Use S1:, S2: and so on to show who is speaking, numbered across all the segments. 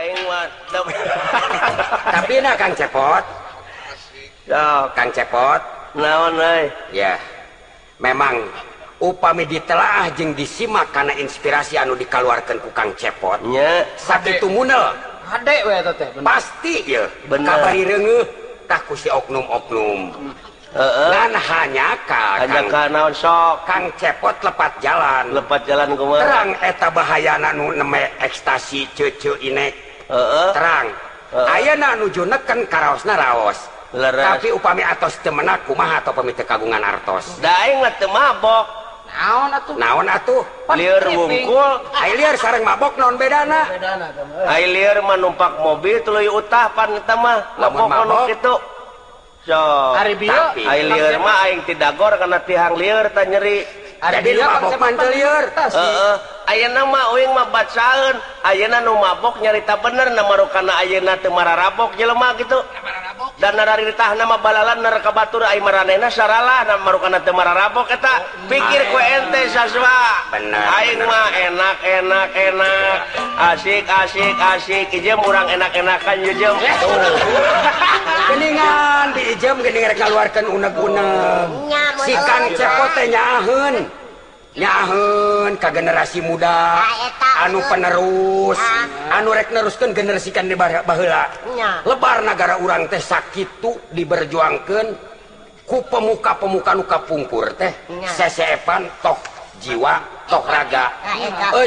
S1: aing mah
S2: tapi nah Kang Cepot Kang Cepot
S1: naon euy
S2: ya memang upami ditelaah jeung disimak karena inspirasi anu dikeluarkan ku Kang Cepot
S1: nya
S2: sakitu munel
S3: hade we eta teh
S2: pasti ya
S1: bener
S2: kabari reungeuh tah ku si oknum-oknum dan hanya
S1: naon sok
S2: Kang Cepot lepat jalan
S1: kumaha
S2: terang eta bahayana nu neme ekstasi ceuceu inek terang ayeuna nuju neken karaosna raos
S1: leres
S2: tapi upami atos teu meunang kumaha atau pami teu kagungan artos
S1: da aing mah teu mabok
S2: naon atuh
S1: lieur wungkul
S2: ai lieur sareng mabok naon bedana
S1: ai lieur mah numpak mobil tuluy utah pan eta mah mabok anu kitu so
S3: ari bieu
S1: ai lieur mah aing ti dagor kana tihang lieur tah nyeri
S2: jadi nu mabok mah teu lieur
S1: ayeuna mah uing mah bacaeun ayeuna nu mabok nyarita bener na marukana ayeuna teu mararabok jelema gitu dan dari tahna mah balalan neraka batur ai maranehna saralah na marukana teu mararabok eta pikir ku ente saswa
S2: bener
S1: aing mah enak asik ijem urang enak-enakan ijem
S2: geningan di ijem geuning rek ngaluarkeun uneg-uneg si Kang Cepot teh nyaheun ka generasi muda anu penerus anu rek neruskeun generasi kan di baheula lebar nagara urang teh sakitu diberjuangkeun ku pemuka-pemuka nu kapungkur teh seseepan tok jiwa tok raga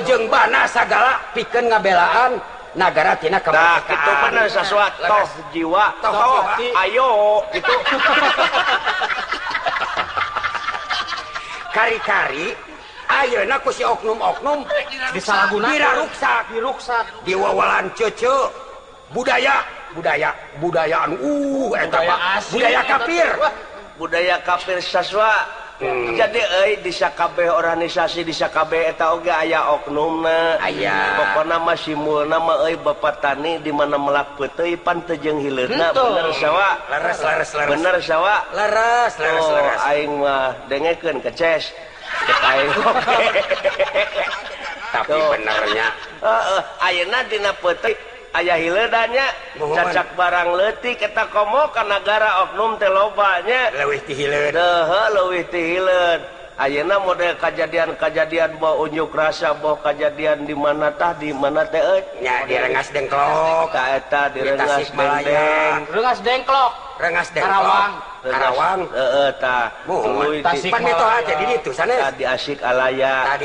S2: jeung bana sagala pikeun ngabelaan nagara tina kemerdekaan
S1: kitu bener saswa tok jiwa tok ayo gitu
S2: kari-kari ayeuna ku si oknum-oknum
S3: disalahgunakeun diruksak
S2: diwawalan ceuceu budaya anu eta budaya kafir saswa jadi
S1: di sakabeh organisasi di sakabeh eta oge aya oknumna
S2: aya
S1: pokona mah simulna mah euy bapak tani di mana melak peuteuy pan teu jeung hileurna bener sawa
S2: leres
S1: bener sawa
S2: leres
S1: aing mah dengekeun ke ces aing
S2: tapi benernya
S1: ayeuna dina peuteuy aya hileudanya cacak barang leutik eta komo ka nagara oknum teh loba nya
S2: leuwih ti hileud
S1: leuwih ti hileud ayeuna model kajadian bawa unjuk rasa bawa kajadian di mana teh
S2: nya di Rengas Dengklok
S1: ka eta di Rengas
S2: Dengklok Karawang
S1: tah
S2: pan mitoha jadi ditu sana
S1: di Asik Alaya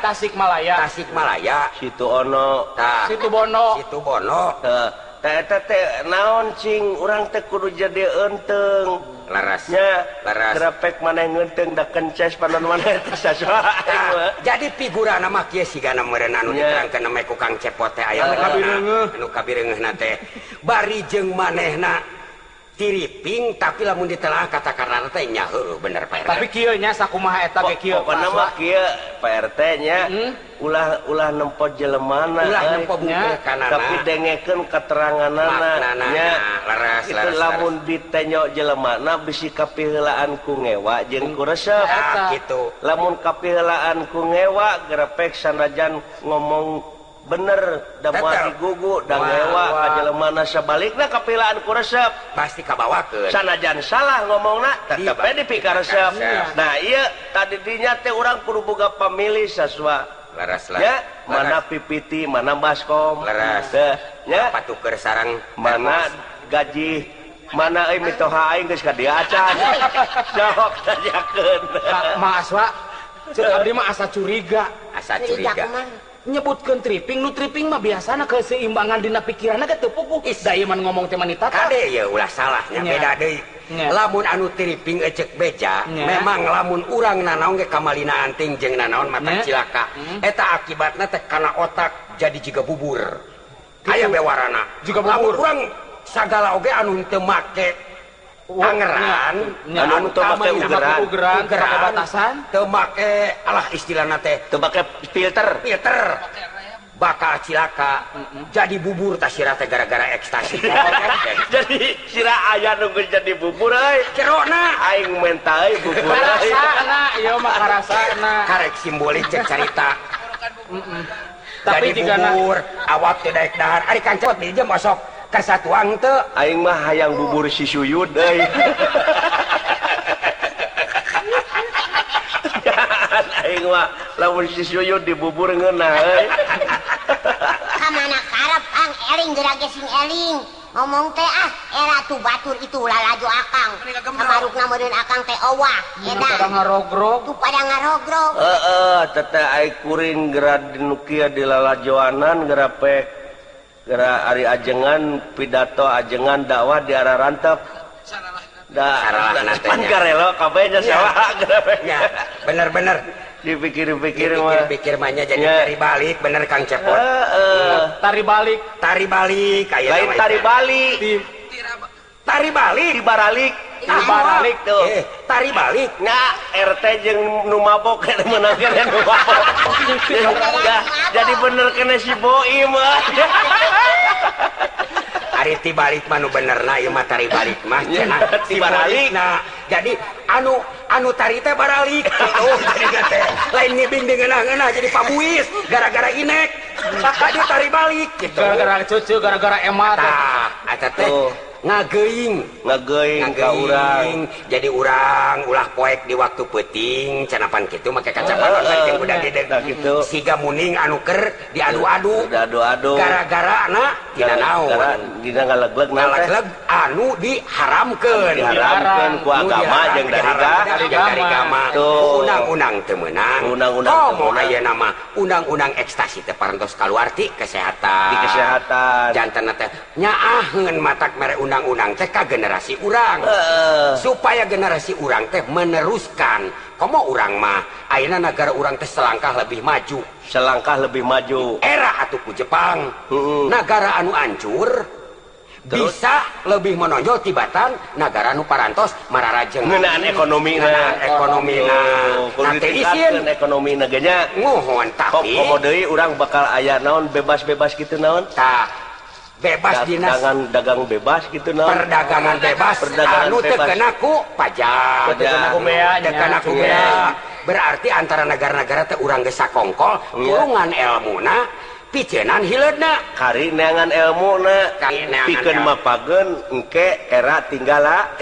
S3: Tasik Malaya
S1: Situ Ono
S3: Situ Bono
S1: tah eta teh naon cing urang teh kudu jadi eunteng
S2: larasnya
S1: grepek maneh ngeunteng da kences panon maneh teh saswa
S2: jadi figurana mah kieu sigana meureun anu diterangkeun nama ku Kang Cepot teh aya anu kabireungeunna teh bari jeung manehna tiriping tapi lamun ditelaah kata-katana teh nya heueuh bener Pak RT
S3: tapi kieu nya sakumaha eta ge kieu
S1: pokona mah kieu Pak RT nya ulah nempot jelemana tapi dengekeun keteranganana nya itu lamun ditenyo jelemana bisi kapiheulaan ku ngewa jeung ku resep
S2: kitu
S1: lamun kapiheulaan ku ngewa grepek sanajan ngomong bener da moal digugu da ngewa ka jelemana sabalikna kapilaan ku resep
S2: pasti kabawakeun
S1: sanajan salah ngomongna tetep we dipika resep nah ieu tadi dinya teh urang kudu boga pamilih saswa
S2: leres
S1: ya mana pipiti mana baskom
S2: leres
S1: ya
S2: patuker sarang
S1: mana gaji mana euy mitoha aing geus ka dieu acan sok tanyakeun
S3: Maswa ceuk abdi mah asa curiga nyebutkeun tripping nu tripping mah biasana keseimbangan dina pikiranna ge teu pupuh da ieu man ngomong teh manita
S2: kade ye ulah salahnya beda deui lamun anu tripping ecek beja memang lamun urang nanaon ge kamalina anting jeung nanaon mata cilaka eta akibatna teh kana otak jadi jiga bubur aya bewarana juga lamun urang sagala oge anu teu make angeran
S1: anu teu make ugeran
S3: make batasan
S2: teu make alah istilahna teh
S1: teu make filter
S2: bakal cilaka jadi bubur tah sirah teh gara-gara ekstasi
S1: jadi sirah aya nu jadi bubur euy
S2: cerona
S1: aing menta euy bubur
S3: rasana ieu mah rasana
S2: karek simbolik cek carita
S3: Tapi
S2: jadi bubur awak teh daek dahar ari Kang Cepot di jam masuk kesatuan teu
S1: aing mah hayang bubur si Suyud euy. Aing mah lamun si Suyud dibubur ngeunah euy.
S4: Kamana karep ang eling geura gesing eling. Ngomong teh era tuh batur itu lalaju akang. Samarukna meureun akang teh owah.
S3: Pada ngarogrog.
S4: Tuh pada ngarogrog.
S1: Teteh aing kuring geura dinu kieu di lalajoanan geura pek geura ari ajengan pidato ajengan dakwah di arah rantep.
S2: Saralahna teh
S1: Pan karelo kabeh nya salah geura pek.
S2: ya bener-bener
S1: Dipikir-pikir mah.
S2: dipikir mahnya jadi tari balik bener Kang Cepot
S3: Tari balik.
S2: tari balik kayak
S1: Lain tari balik.
S2: tari balik
S1: Di baralik.
S3: Di baralik
S1: tuh.
S2: tari balik
S1: Nya RT jeung nu mabok kene meunang kene nu mabok. Jadi bener kene si Boim.
S2: Ari tibalik mah nu benerna ieu mah tari balik mah cenah
S1: Tibalik.
S2: nah jadi anu tari teh baralik gitu jadi teh lain ngibing dengan jadi pabuis gara-gara inek tadi tari balik gitu
S3: Gara-gara cucu, gara-gara emat.
S2: tah eta teh ngageuing
S1: Ngageuing ka urang.
S2: jadi urang ulah poek di waktu peuting canapan kitu make kacapan jeung budak gede
S1: gitu.
S2: siga muning anu keur diadu-adu
S1: Adu-adu.
S2: gara-gara na tina naon
S1: Dina ngalegleg na teh.
S2: ngalegleg anu diharamkeun
S1: Diharamkeun ku agama jeung dari
S2: agama
S1: Tuh.
S2: undang-undang teu meunang
S1: Undang-undang teu
S2: komo
S1: meunang.
S2: ayeuna mah undang-undang ekstasi teh parantos kaluarti kesehatan
S1: Di kesehatan.
S2: janten teh nyaaheun matak mere undang-undang teh ka generasi urang supaya generasi urang teh meneruskan komo urang mah ayeuna negara urang teh selangkah lebih maju
S1: Selangkah lebih maju.
S2: era atuh ku Jepang negara anu ancur bisa lebih menonjol tibatan negara anu parantos mararajeng
S1: Ngeunaan ekonomina.
S2: Kudu
S1: Kudu ditingkatkeun ekonomina ge nya.
S2: ngohon tapi
S1: Komo deui urang bakal aya naon bebas-bebas kitu naon?
S2: tah bebas dinas
S1: Dagang bebas gitu naon?
S2: perdagangan bebas
S1: Perdagangan
S2: anu teu
S1: bebas.
S2: kena ku pajak
S1: Teu kena ku
S3: bea,
S2: teu kena ku
S3: nya.
S2: bea. Berarti antara negara-negara teh urang geus sakongkol kurungan elmuna picenan hileudna
S1: Kari neangan ilmuna.
S2: Kari neangan
S1: Pikeun
S2: ilmu.
S1: mapageun engke era tinggalana.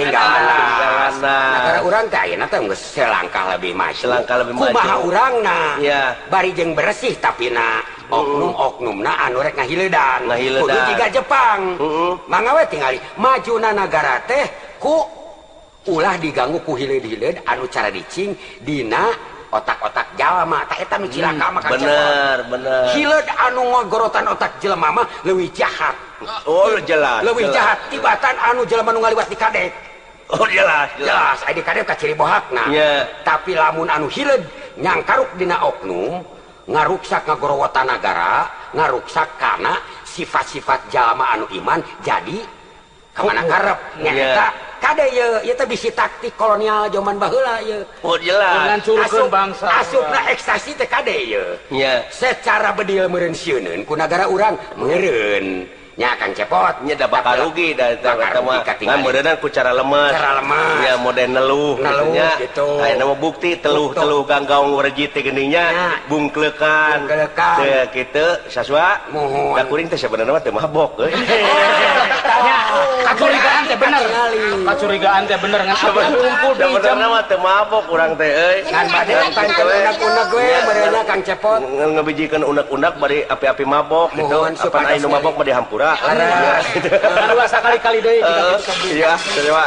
S2: negara urang teh ayeuna teh geus selangkah lebih maju
S1: Selangkah lebih maju.
S2: kumaha urangna
S1: Iya.
S2: bari jeung bersih tapi na oknum-oknumna anu rek ngahileudan
S1: Ngahileudan.
S2: kudu jiga Jepang mangga we tingali majuna negara teh ku ulah diganggu ku hileud-hileud anu cara dicing dina otak-otak jalma tah eta nu cilaka mah Kang Cepot.
S1: Bener.
S2: Hileud anu ngogorotan otak jelema mah leuwih jahat
S1: Oh jelas.
S2: leuwih jahat tibatan anu jelema nu ngaliwat di kadek
S1: Oh jelas.
S2: jelas aya di kadek ka ciri bohakna
S1: Iya.
S2: tapi lamun anu hileud nyangkaruk dina oknum ngaruksak ngagorowotan negara ngaruksak kana sifat-sifat jalma anu iman jadi kemana karep nya
S1: Iya.
S2: eta kade ye teh bisi taktik kolonial zaman baheula ye
S1: Oh jelas.
S3: Ngancurkeun bangsa.
S2: asupna ekstasi teh kade ye
S1: Iya.
S2: secara bedil meureun sieunun ku negara urang meureun nya Kang Cepot
S1: Nya da bakal rugi da eta mah. Ngan modern ku cara lemes.
S2: Cara lemes.
S1: Ya modern neluh nya.
S2: gitu.
S1: Aya nama bukti teluh ganggaung werji teh geuning nya bungklekan.
S2: Bungklekan.
S1: Teu kitu saswa.
S2: Mohon.
S1: Da kuring teh sebenarnya mah teu mabok euy.
S3: Kacurigaan teh bener. Kacurigaan teh bener ngan apa ngumpul di jam.
S1: Sebenarnya mah teu mabok urang teh euy.
S2: Ngan bade pantun unek-unek we meureunna Kang Cepot
S1: Ngabijikeun unek-unek bari api-api mabok gitu.
S2: Mohon
S1: Apa
S2: supados
S1: anu mabok mah dihampura.
S2: Laras.
S3: Dua sekali-kali deui.
S1: Iya, terima.